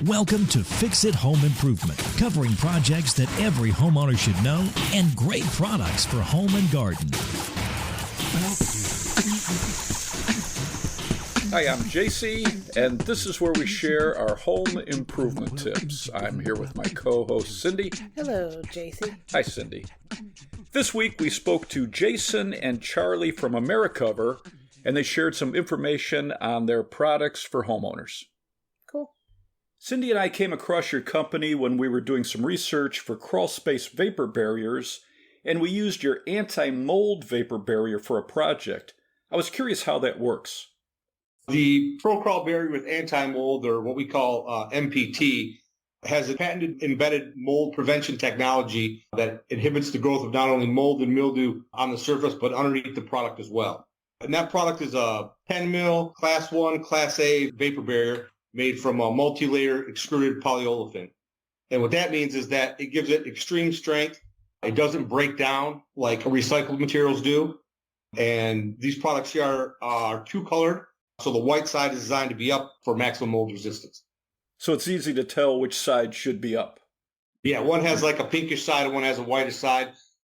Welcome to Fix It Home Improvement, covering projects that every homeowner should know and great products for home and garden. Hi, I'm JC, and this is where we share our home improvement tips. I'm here with my co-host, Cindy. Hello, JC. Hi, Cindy. This week, we spoke to Jason and Charlie from Americover, and they shared some information on their products for homeowners. Cool. Cindy and I came across your company when we were doing some research for crawl space vapor barriers, and we used your anti-mold vapor barrier for a project. I was curious how that works. The Pro Crawl barrier with anti-mold, or what we call MPT, has a patented embedded mold prevention technology that inhibits the growth of not only mold and mildew on the surface, but underneath the product as well. And that product is a 10 mil Class 1, Class A vapor barrier made from a multi-layer extruded polyolefin. And what that means is that it gives it extreme strength. It doesn't break down like recycled materials do. And these products here are two-colored. So the white side is designed to be up for maximum mold resistance. So it's easy to tell which side should be up. Yeah, one has like a pinkish side and one has a whitish side.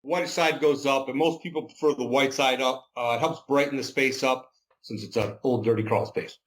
The whitish side goes up, and most people prefer the white side up. It helps brighten the space up since it's an old, dirty crawl space.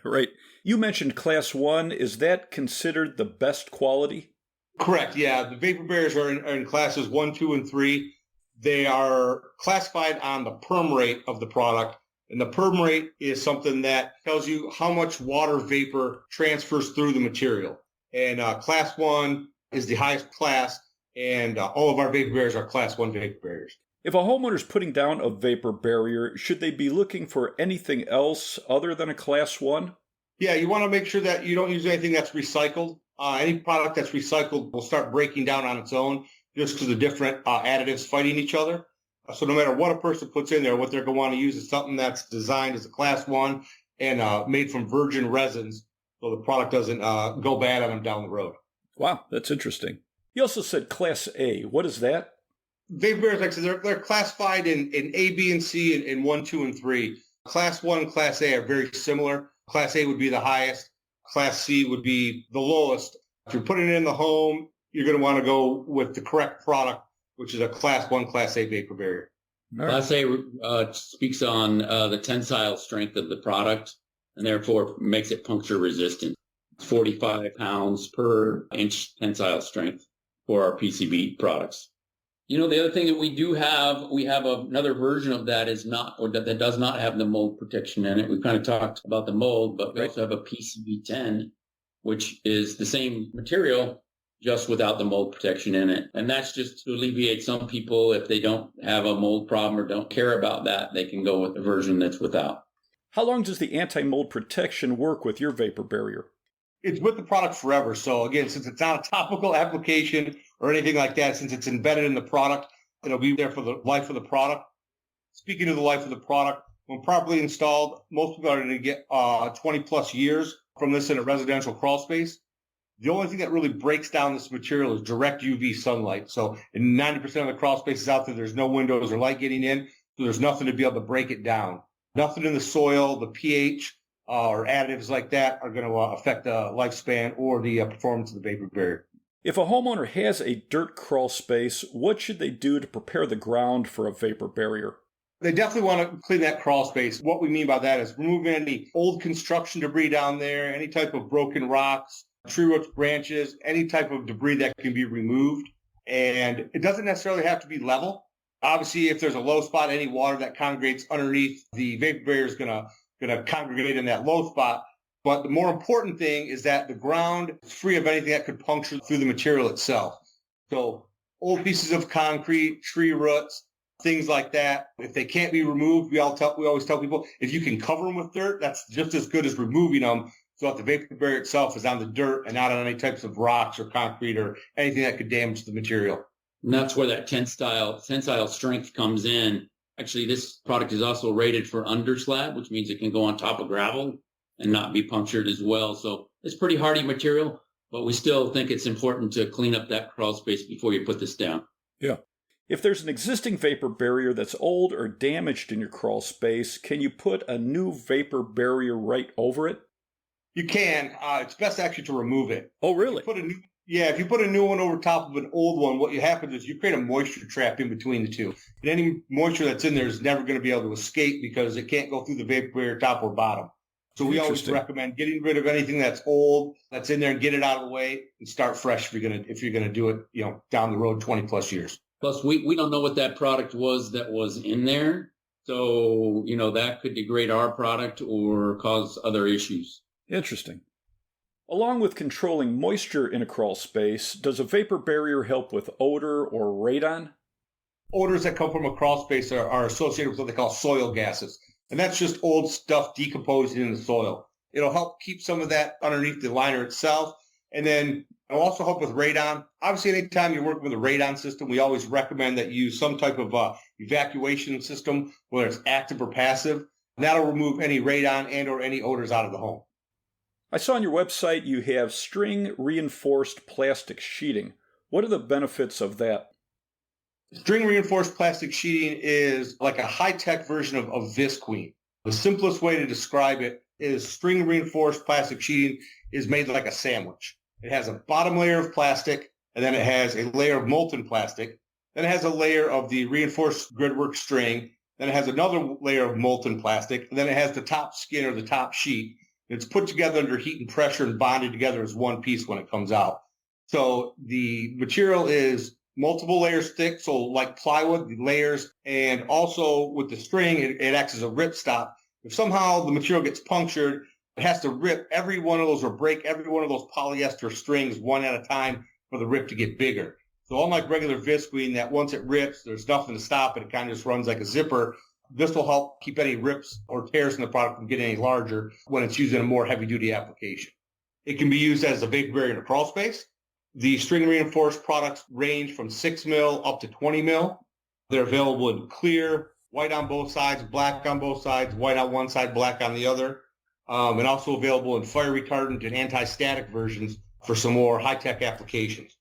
Right. You mentioned Class 1. Is that considered the best quality? Correct, yeah. The vapor barriers are in classes 1, 2, and 3. They are classified on the perm rate of the product. And the perm rate is something that tells you how much water vapor transfers through the material. And Class 1 is the highest class, and all of our vapor barriers are Class 1 vapor barriers. If a homeowner's putting down a vapor barrier, should they be looking for anything else other than a Class 1? Yeah, you want to make sure that you don't use anything that's recycled. Any product that's recycled will start breaking down on its own just because of different additives fighting each other. So no matter what a person puts in there, what they're going to want to use is something that's designed as a Class 1 and made from virgin resins, so the product doesn't go bad on them down the road. Wow, that's interesting. You also said Class A. What is that? Vapor barriers, like I said, they're classified in A, B, and C in 1, 2, and 3. Class 1 and Class A are very similar. Class A would be the highest. Class C would be the lowest. If you're putting it in the home, you're going to want to go with the correct product, which is a Class 1, Class A vapor barrier. Right. Class A speaks on the tensile strength of the product and therefore makes it puncture resistant. It's 45 pounds per inch tensile strength for our PCB products. You know, the other thing that we do have, we have another version of that that does not have the mold protection in it. We kind of talked about the mold, but we also have a PCB10, which is the same material, just without the mold protection in it. And that's just to alleviate some people, if they don't have a mold problem or don't care about that, they can go with the version that's without. How long does the anti-mold protection work with your vapor barrier? It's with the product forever. So again, since it's not a topical application or anything like that, since it's embedded in the product, it'll be there for the life of the product. Speaking of the life of the product, when properly installed, most people are going to get 20 plus years from this in a residential crawl space. The only thing that really breaks down this material is direct UV sunlight. So in 90% of the crawl spaces out there, there's no windows or light getting in. So there's nothing to be able to break it down. Nothing in the soil, the pH, or additives like that are going to affect the lifespan or the performance of the vapor barrier. If a homeowner has a dirt crawl space, what should they do to prepare the ground for a vapor barrier? They definitely want to clean that crawl space. What we mean by that is removing any old construction debris down there, any type of broken rocks, tree roots, branches, any type of debris that can be removed. And it doesn't necessarily have to be level. Obviously, if there's a low spot, any water that congregates underneath the vapor barrier is going to congregate in that low spot. But the more important thing is that the ground is free of anything that could puncture through the material itself. So old pieces of concrete, tree roots, things like that, if they can't be removed, we always tell people, if you can cover them with dirt, that's just as good as removing them, so that the vapor barrier itself is on the dirt and not on any types of rocks or concrete or anything that could damage the material. And that's where that tensile strength comes in. Actually, this product is also rated for underslab, which means it can go on top of gravel and not be punctured as well. So it's pretty hardy material, but we still think it's important to clean up that crawl space before you put this down. Yeah. If there's an existing vapor barrier that's old or damaged in your crawl space, can you put a new vapor barrier right over it? You can. It's best actually to remove it. Oh, really? If you put a new one over top of an old one, what happens is you create a moisture trap in between the two. And any moisture that's in there is never going to be able to escape because it can't go through the vapor barrier top or bottom. So we always recommend getting rid of anything that's old, that's in there, and get it out of the way and start fresh if you're gonna do it, down the road 20 plus years. Plus, we don't know what that product was that was in there. So, that could degrade our product or cause other issues. Interesting. Along with controlling moisture in a crawl space, does a vapor barrier help with odor or radon? Odors that come from a crawl space are associated with what they call soil gases. And that's just old stuff decomposing in the soil. It'll help keep some of that underneath the liner itself. And then it'll also help with radon. Obviously, anytime you're working with a radon system, we always recommend that you use some type of evacuation system, whether it's active or passive. And that'll remove any radon and or any odors out of the home. I saw on your website you have string reinforced plastic sheeting. What are the benefits of that? String reinforced plastic sheeting is like a high-tech version of Visqueen. The simplest way to describe it is string reinforced plastic sheeting is made like a sandwich. It has a bottom layer of plastic, and then it has a layer of molten plastic. Then it has a layer of the reinforced gridwork string. Then it has another layer of molten plastic. And then it has the top skin or the top sheet. It's put together under heat and pressure and bonded together as one piece when it comes out. So the material is multiple layers thick, so like plywood, the layers, and also with the string, it acts as a rip stop. If somehow the material gets punctured, it has to rip every one of those or break every one of those polyester strings one at a time for the rip to get bigger. So unlike regular Visqueen, that once it rips, there's nothing to stop it. It kind of just runs like a zipper. This will help keep any rips or tears in the product from getting any larger when it's used in a more heavy-duty application. It can be used as a vapor barrier in a crawl space. The string reinforced products range from 6 mil up to 20 mil. They're available in clear, white on both sides, black on both sides, white on one side, black on the other, and also available in fire retardant and anti-static versions for some more high-tech applications.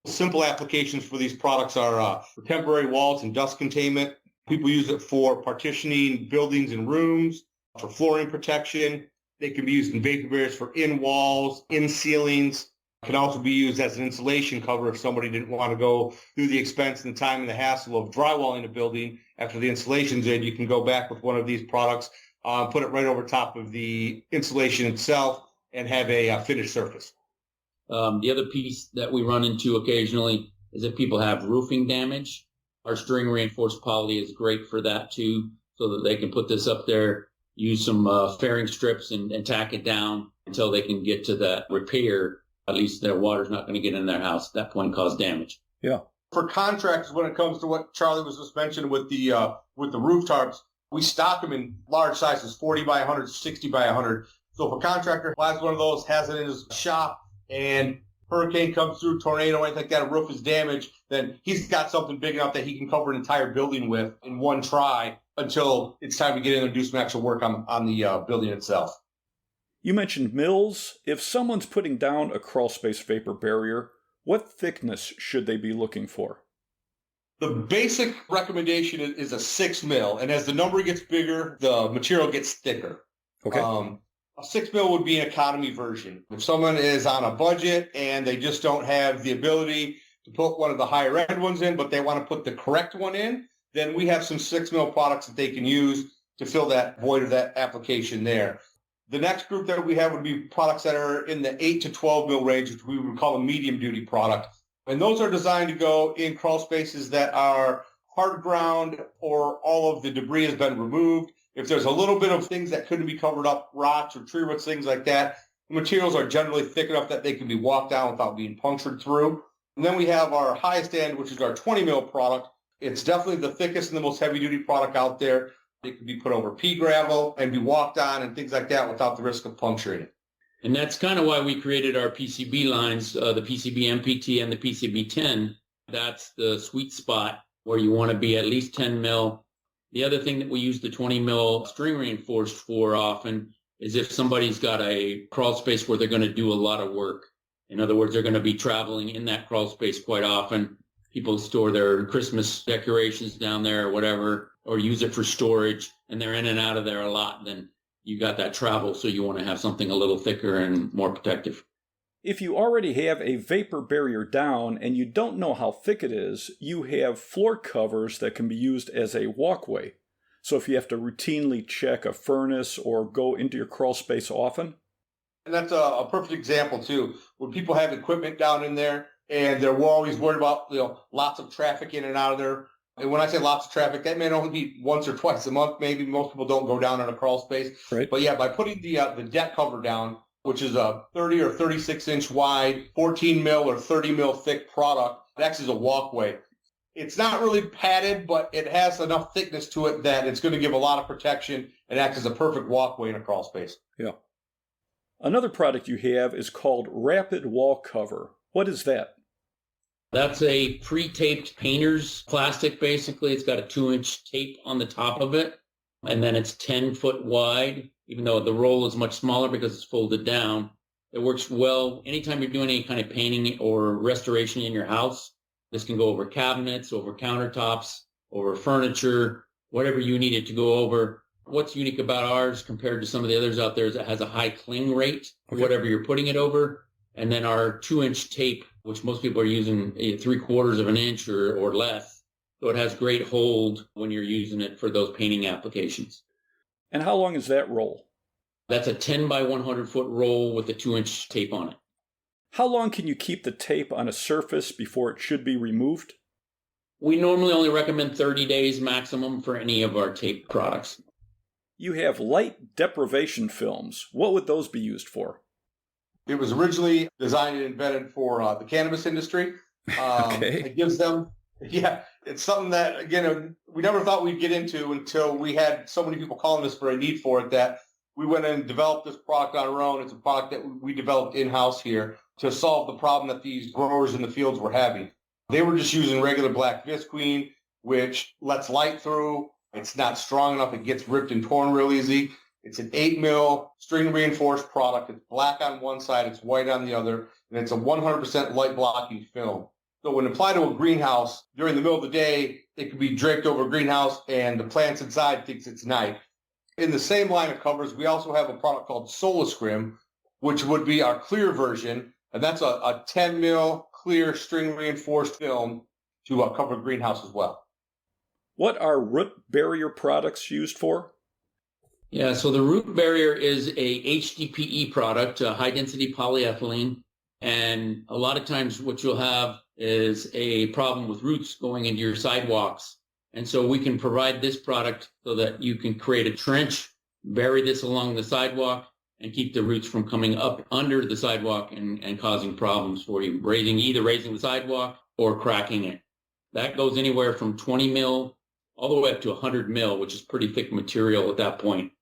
Simple applications for these products are for temporary walls and dust containment. People use it for partitioning buildings and rooms, for flooring protection. They can be used in vapor barriers for in walls, in ceilings. It can also be used as an insulation cover if somebody didn't want to go through the expense and the time and the hassle of drywalling a building after the insulation's in. You can go back with one of these products, put it right over top of the insulation itself, and have a finished surface. The other piece that we run into occasionally is that people have roofing damage. Our string reinforced poly is great for that too, so that they can put this up there, use some fairing strips and tack it down until they can get to that repair. At least their water's not going to get in their house at that point and cause damage. Yeah. For contractors, when it comes to what Charlie was just mentioning with the roof tarps, we stock them in large sizes, 40 by 100, 60 by 100. So if a contractor buys one of those, has it in his shop, and hurricane comes through, tornado, anything like that, a roof is damaged, then he's got something big enough that he can cover an entire building with in one try until it's time to get in there and do some actual work on the building itself. You mentioned mills. If someone's putting down a crawl space vapor barrier, what thickness should they be looking for? The basic recommendation is a 6 mil, and as the number gets bigger, the material gets thicker. Okay. A 6 mil would be an economy version. If someone is on a budget and they just don't have the ability to put one of the higher end ones in, but they want to put the correct one in, then we have some 6 mil products that they can use to fill that void of that application there. The next group that we have would be products that are in the 8 to 12 mil range, which we would call a medium duty product. And those are designed to go in crawl spaces that are hard ground or all of the debris has been removed. If there's a little bit of things that couldn't be covered up, rocks or tree roots, things like that, the materials are generally thick enough that they can be walked down without being punctured through. And then we have our highest end, which is our 20 mil product. It's definitely the thickest and the most heavy duty product out there. It can be put over pea gravel and be walked on and things like that without the risk of puncturing it. And that's kind of why we created our PCB lines, the PCB MPT and the PCB 10. That's the sweet spot where you want to be at least 10 mil. The other thing that we use the 20 mil string reinforced for often is if somebody's got a crawl space where they're going to do a lot of work. In other words, they're going to be traveling in that crawl space quite often. People store their Christmas decorations down there or whatever, or use it for storage, and they're in and out of there a lot. Then you got that travel, so you want to have something a little thicker and more protective. If you already have a vapor barrier down and you don't know how thick it is, you have floor covers that can be used as a walkway. So if you have to routinely check a furnace or go into your crawl space often. And that's a perfect example too. When people have equipment down in there and they're always worried about, lots of traffic in and out of there. And when I say lots of traffic, that may only be once or twice a month. Maybe most people don't go down in a crawl space. Right. But yeah, by putting the deck cover down, which is a 30 or 36 inch wide, 14 mil or 30 mil thick product, it acts as a walkway. It's not really padded, but it has enough thickness to it that it's going to give a lot of protection and act as a perfect walkway in a crawl space. Yeah. Another product you have is called Rapid Wall Cover. What is that? That's a pre-taped painter's plastic, basically. It's got a 2-inch tape on the top of it, and then it's 10 foot wide, even though the roll is much smaller because it's folded down. It works well anytime you're doing any kind of painting or restoration in your house. This can go over cabinets, over countertops, over furniture, whatever you need it to go over. What's unique about ours compared to some of the others out there is it has a high cling rate for whatever you're putting it over. And then our 2-inch tape, which most people are using 3/4 of an inch or less. So it has great hold when you're using it for those painting applications. And how long is that roll? That's a 10 by 100 foot roll with a 2-inch tape on it. How long can you keep the tape on a surface before it should be removed? We normally only recommend 30 days maximum for any of our tape products. You have light deprivation films. What would those be used for? It was originally designed and invented for the cannabis industry. Okay. It gives them, it's something that, again, we never thought we'd get into until we had so many people calling us for a need for it that we went and developed this product on our own. It's a product that we developed in-house here to solve the problem that these growers in the fields were having. They were just using regular black visqueen, which lets light through. It's not strong enough. It gets ripped and torn real easy. It's an 8 mil string reinforced product. It's black on one side, it's white on the other, and it's a 100% light blocking film. So when applied to a greenhouse during the middle of the day, it could be draped over a greenhouse and the plants inside thinks it's night. In the same line of covers, we also have a product called Solascrim, which would be our clear version, and that's a 10 mil clear string reinforced film to cover a greenhouse as well. What are root barrier products used for? Yeah, so the root barrier is a HDPE product, a high-density polyethylene, and a lot of times what you'll have is a problem with roots going into your sidewalks. And so we can provide this product so that you can create a trench, bury this along the sidewalk, and keep the roots from coming up under the sidewalk and causing problems for you, either raising the sidewalk or cracking it. That goes anywhere from 20 mil all the way up to 100 mil, which is pretty thick material at that point.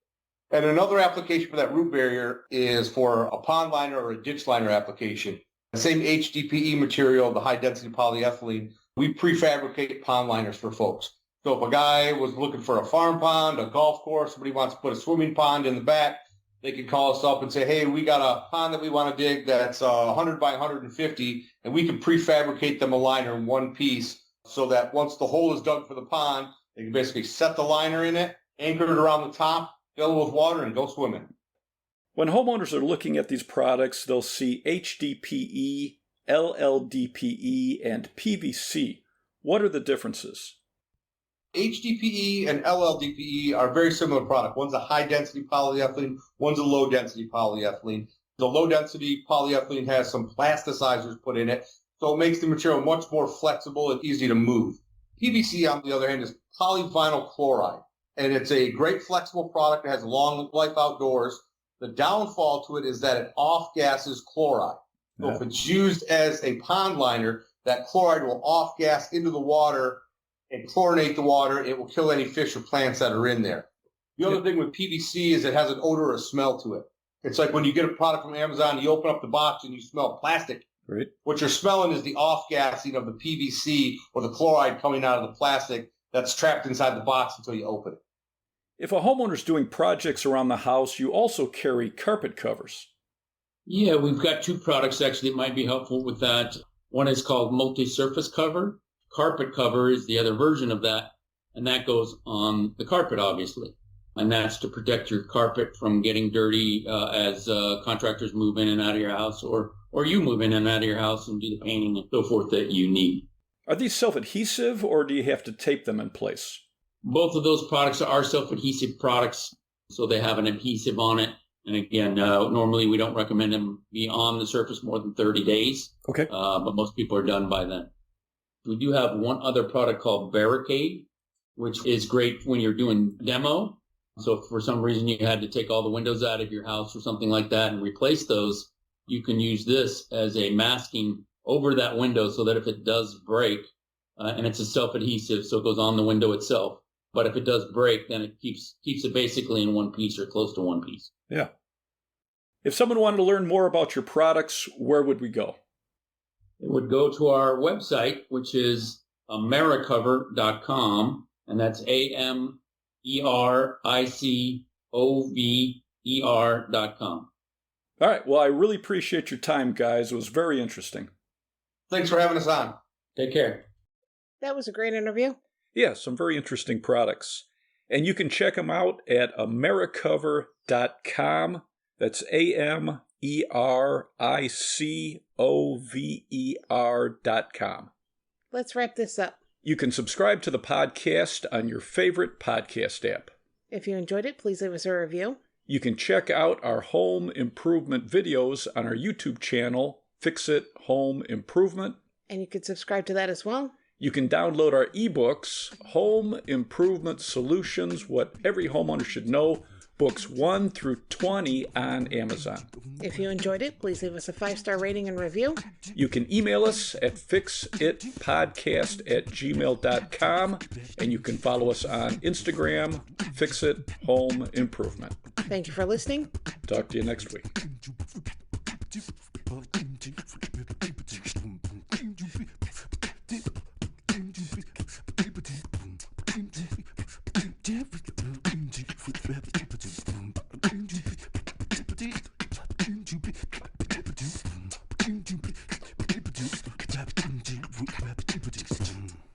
And another application for that root barrier is for a pond liner or a ditch liner application. The same HDPE material, the high-density polyethylene, we prefabricate pond liners for folks. So if a guy was looking for a farm pond, a golf course, somebody wants to put a swimming pond in the back, they can call us up and say, hey, we got a pond that we want to dig that's 100 by 150, and we can prefabricate them a liner in one piece so that once the hole is dug for the pond, they can basically set the liner in it, anchor it around the top, fill it with water, and go swimming. When homeowners are looking at these products, they'll see HDPE, LLDPE, and PVC. What are the differences? HDPE and LLDPE are very similar product. One's a high-density polyethylene, one's a low-density polyethylene. The low-density polyethylene has some plasticizers put in it, so it makes the material much more flexible and easy to move. PVC, on the other hand, is polyvinyl chloride, and it's a great flexible product. It has long life outdoors. The downfall to it is that it off-gasses chloride. So if it's used as a pond liner, that chloride will off-gas into the water and chlorinate the water. It will kill any fish or plants that are in there. The other thing with PVC is it has an odor or smell to it. It's like when you get a product from Amazon, you open up the box and you smell plastic. Right. What you're smelling is the off-gassing of the PVC or the chloride coming out of the plastic that's trapped inside the box until you open it. If a homeowner's doing projects around the house, you also carry carpet covers. Yeah, we've got 2 products actually that might be helpful with that. One is called multi-surface cover. Carpet cover is the other version of that, and that goes on the carpet, obviously. And that's to protect your carpet from getting dirty as contractors move in and out of your house, or you move in and out of your house and do the painting and so forth that you need. Are these self-adhesive, or do you have to tape them in place? Both of those products are self-adhesive products, so they have an adhesive on it. And again, normally we don't recommend them be on the surface more than 30 days. Okay. But most people are done by then. We do have one other product called Barricade, which is great when you're doing demo. So if for some reason you had to take all the windows out of your house or something like that and replace those, you can use this as a masking over that window so that if it does break, and it's a self-adhesive, so it goes on the window itself. But if it does break, then it keeps it basically in one piece or close to one piece. Yeah. If someone wanted to learn more about your products, where would we go? It would go to our website, which is Americover.com, and that's AMERICOVER.com. All right. Well, I really appreciate your time, guys. It was very interesting. Thanks for having us on. Take care. That was a great interview. Yeah, some very interesting products. And you can check them out at Americover.com. That's AMERICOVER.com. Let's wrap this up. You can subscribe to the podcast on your favorite podcast app. If you enjoyed it, please leave us a review. You can check out our home improvement videos on our YouTube channel, Fix It Home Improvement. And you can subscribe to that as well. You can download our ebooks, Home Improvement Solutions, What Every Homeowner Should Know, books 1 through 20 on Amazon. If you enjoyed it, please leave us a 5-star rating and review. You can email us at fixitpodcast@gmail.com, and you can follow us on Instagram, Fix It Home Improvement. Thank you for listening. Talk to you next week. Thank you.